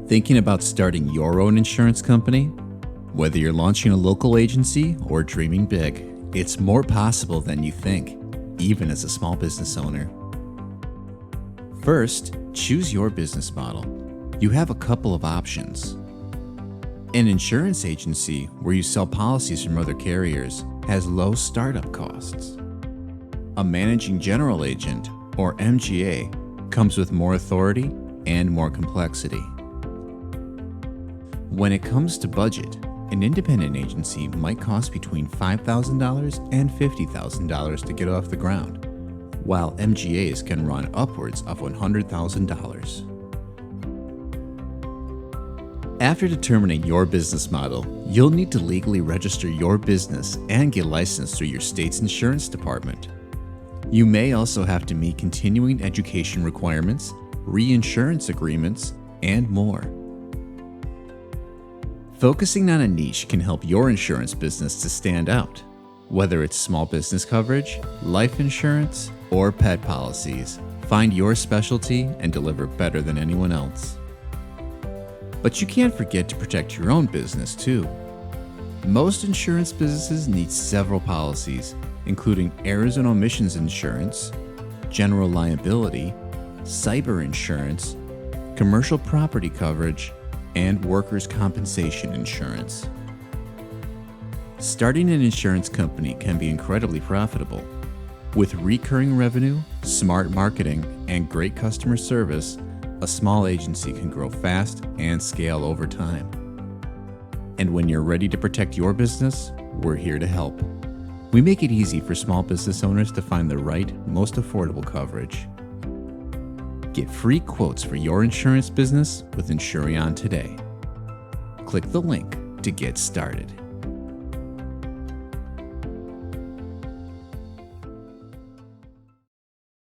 Thinking about starting your own insurance company? Whether you're launching a local agency or dreaming big, it's more possible than you think, even as a small business owner. First, choose your business model. You have a couple of options. An insurance agency where you sell policies from other carriers has low startup costs. A managing general agent, or MGA, comes with more authority and more complexity. When it comes to budget, an independent agency might cost between $5,000 and $50,000 to get off the ground, while MGAs can run upwards of $100,000. After determining your business model, you'll need to legally register your business and get licensed through your state's insurance department. You may also have to meet continuing education requirements, reinsurance agreements, and more. Focusing on a niche can help your insurance business to stand out, whether it's small business coverage, life insurance, or pet policies. Find your specialty and deliver better than anyone else. But you can't forget to protect your own business too. Most insurance businesses need several policies, including errors and omissions insurance, general liability, cyber insurance, commercial property coverage, and workers' compensation insurance. Starting an insurance company can be incredibly profitable. With recurring revenue, smart marketing, and great customer service, a small agency can grow fast and scale over time. And when you're ready to protect your business, we're here to help. We make it easy for small business owners to find the right, most affordable coverage. Get free quotes for your insurance business with Insureon today. Click the link to get started.